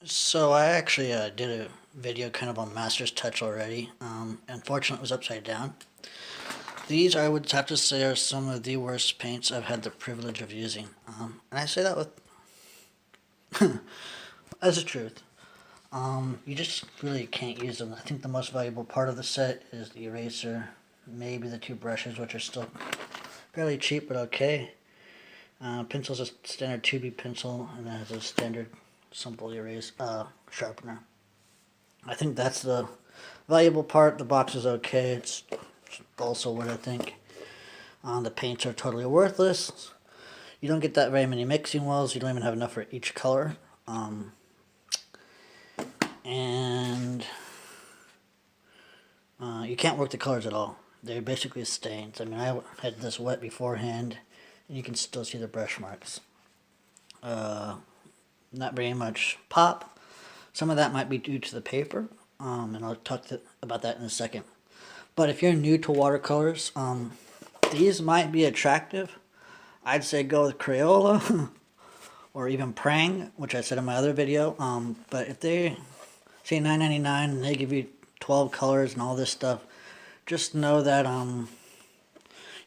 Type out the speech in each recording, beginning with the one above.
So I actually did a video kind of on Master's Touch already. Unfortunately, it was upside down. These, I would have to say, are some of the worst paints I've had the privilege of using. And I say that with as the truth. You just really can't use them. I think the most valuable part of the set is the eraser, maybe the two brushes, which are still fairly cheap but okay. Pencil's a standard 2B pencil, and it has a standard simple erase sharpener. I think that's the valuable part. The box is okay. It's also what I think. The paints are totally worthless. You don't get that very many mixing wells. You don't even have enough for each color. And you can't work the colors at all. They're basically stains. I mean, I had this wet beforehand, and you can still see the brush marks. Not very much pop. Some of that might be due to the paper, and I'll talk about that in a second. But if you're new to watercolors, these might be attractive. I'd say go with Crayola or even Prang, which I said in my other video. But if they say $9.99 and they give you 12 colors and all this stuff, just know that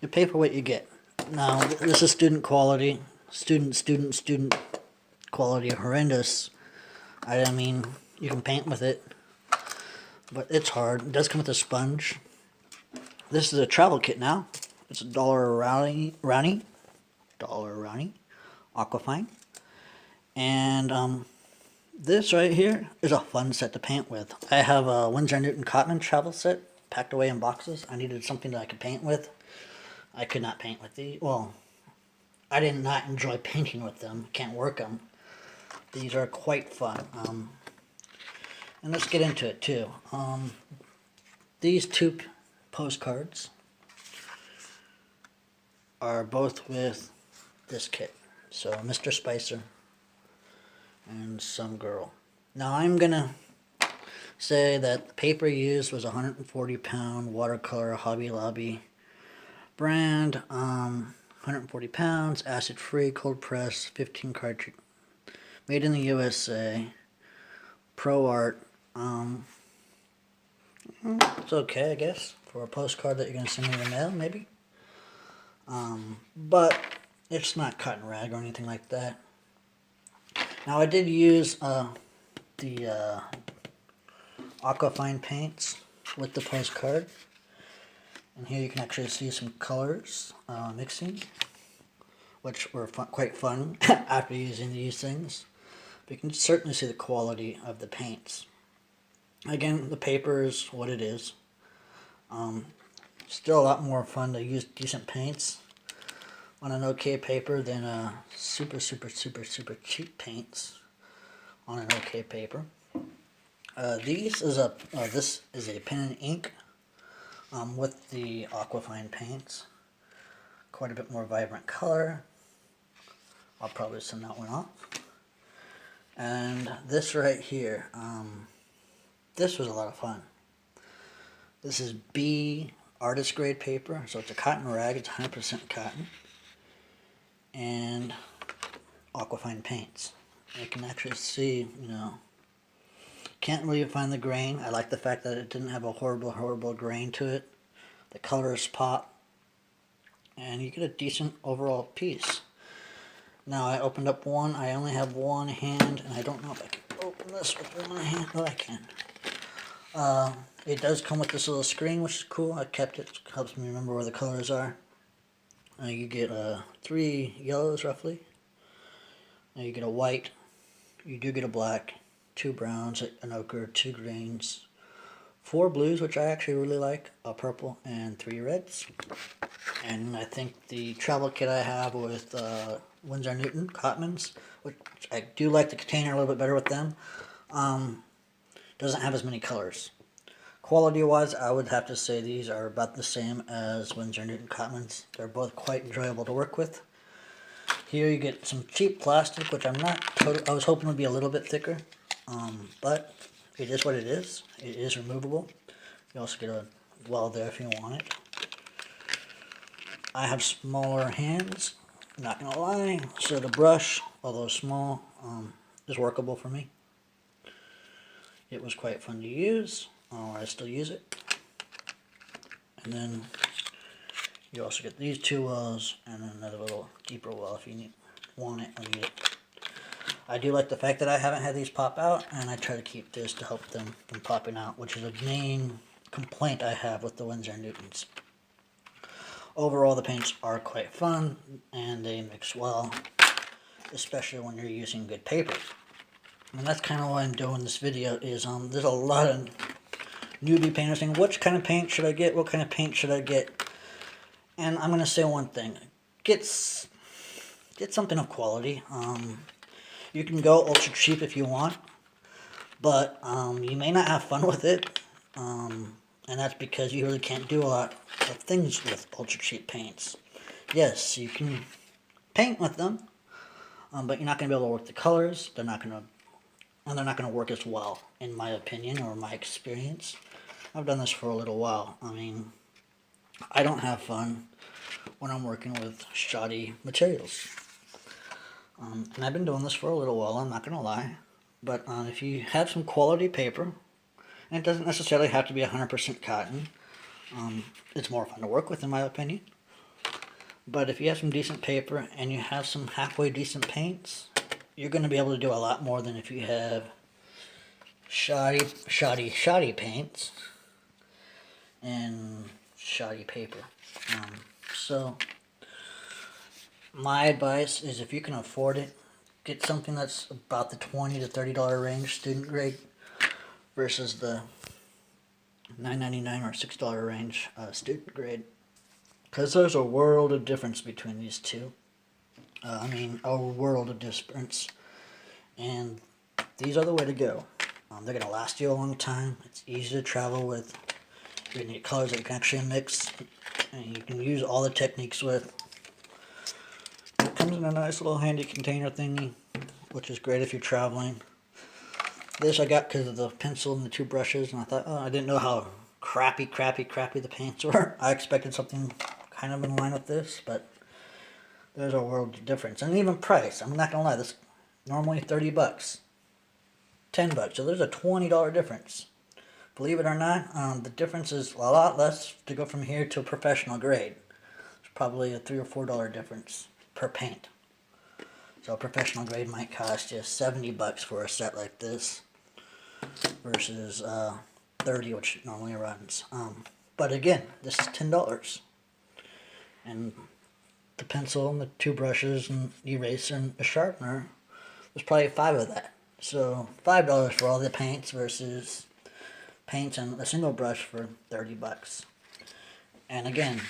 you pay for what you get. Now, this is student quality. Student quality horrendous. I mean, you can paint with it, but it's hard. It does come with a sponge. This is a travel kit now. It's a Daler Rowney Aquafine. And this right here is a fun set to paint with. I have a Winsor & Newton Cotman travel set packed away in boxes. I needed something that I could paint with. I could not paint with these. Well, I did not enjoy painting with them. Can't work them. These are quite fun. And let's get into it too. These two postcards are both with this kit. So Mr. Spicer and some girl. Now I'm gonna say that the paper used was 140-pound watercolor Hobby Lobby brand. 140 pounds, acid-free, cold press, 15 cartridge, made in the USA. Pro art. It's okay, I guess, for a postcard that you're gonna send in the mail, maybe. But it's not cotton rag or anything like that. Now I did use the Aquafine paints with the postcard. And here you can actually see some colors mixing, which were quite fun after using these things. But you can certainly see the quality of the paints. Again, the paper is what it is. Still a lot more fun to use decent paints on an okay paper than super cheap paints on an okay paper. This is a pen and ink with the Aquafine paints. Quite a bit more vibrant color. I'll probably send that one off. And this right here, this was a lot of fun. This is B artist grade paper, so it's a cotton rag, it's 100% cotton. And Aquafine paints. You can actually see, can't really find the grain. I like the fact that it didn't have a horrible grain to it. The colors pop. And you get a decent overall piece. Now I opened up one. I only have one hand, and I don't know if I can open this with one hand. Oh, I can. It does come with this little screen, which is cool. I kept it. It helps me remember where the colors are. You get 3 yellows, roughly. Now you get a white. You do get a black. 2 browns, an ochre, 2 greens, 4 blues, which I actually really like, a purple, and 3 reds. And I think the travel kit I have with Winsor & Newton Cotmans, which I do like the container a little bit better with them, doesn't have as many colors. Quality-wise, I would have to say these are about the same as Winsor & Newton Cotmans. They're both quite enjoyable to work with. Here you get some cheap plastic, which I was hoping would be a little bit thicker. But it is what it is. It is removable. You also get a well there if you want it. I have smaller hands, not gonna lie, so the brush, although small, is workable for me. It was quite fun to use. I still use it. And then you also get these two wells and then another little deeper well if you want it or need it. I do like the fact that I haven't had these pop out, and I try to keep this to help them from popping out, which is a main complaint I have with the Winsor & Newtons. Overall, the paints are quite fun and they mix well, especially when you're using good paper. And that's kind of why I'm doing this video. Is there's a lot of newbie painters saying, which kind of paint should I get? What kind of paint should I get? And I'm going to say one thing. Get something of quality. You can go ultra cheap if you want, but you may not have fun with it. And that's because you really can't do a lot of things with ultra cheap paints. Yes, you can paint with them, but you're not going to be able to work the colors. They're not going to work as well, in my opinion or my experience. I've done this for a little while. I mean, I don't have fun when I'm working with shoddy materials. And I've been doing this for a little while, I'm not going to lie. But if you have some quality paper, and it doesn't necessarily have to be 100% cotton, it's more fun to work with in my opinion. But if you have some decent paper and you have some halfway decent paints, you're going to be able to do a lot more than if you have shoddy paints and shoddy paper. So my advice is, if you can afford it, get something that's about the $20 to $30 range, student grade, versus the $9.99 or $6 range student grade, because there's a world of difference between these two. I mean, a world of difference, and these are the way to go. They're going to last you a long time. It's easy to travel with. You need colors that you can actually mix, and you can use all the techniques with. It comes in a nice little handy container thingy, which is great if you're traveling. This I got because of the pencil and the two brushes, and I thought, oh, I didn't know how crappy the paints were. I expected something kind of in line with this, but there's a world of difference. And even price, I'm not going to lie, this normally $30, $10, so there's a $20 difference. Believe it or not, the difference is a lot less to go from here to a professional grade. It's probably a $3 or $4 difference per paint. So a professional grade might cost you $70 for a set like this versus $30, which it normally runs. But again, this is $10, and the pencil and the two brushes and the eraser and the sharpener was probably $5 of that. So $5 for all the paints versus paints and a single brush for $30. And again,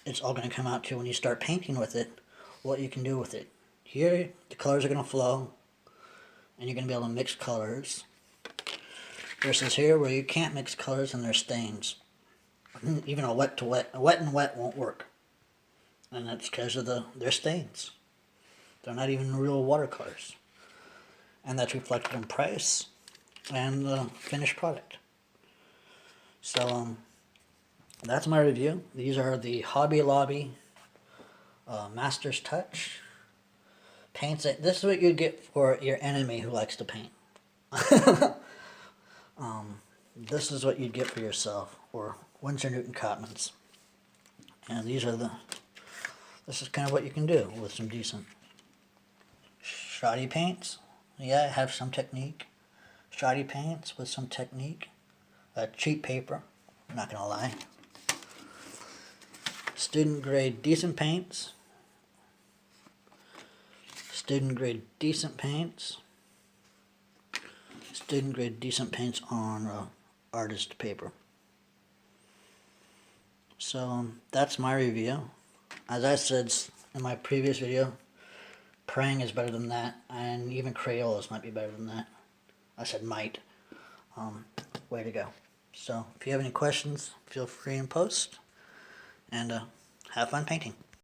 it's all going to come out to, when you start painting with it, what you can do with it. Here, the colors are going to flow, and you're going to be able to mix colors. Versus here, where you can't mix colors and there's stains. Even a wet and wet won't work. And that's because of their stains. They're not even real watercolors. And that's reflected in price and the finished product. So, that's my review. These are the Hobby Lobby Master's Touch paints. This is what you get for your enemy who likes to paint. This is what you'd get for yourself, or Winsor Newton Cotmans. And this is kind of what you can do with some decent shoddy paints. Yeah, have some technique. Shoddy paints with some technique. Cheap paper, I'm not gonna lie. Student grade decent paints. Student grade decent paints. Student grade decent paints on artist paper. So that's my review. As I said in my previous video, praying is better than that, and even Crayolas might be better than that. I said might. Way to go. So if you have any questions, feel free and post, and have fun painting.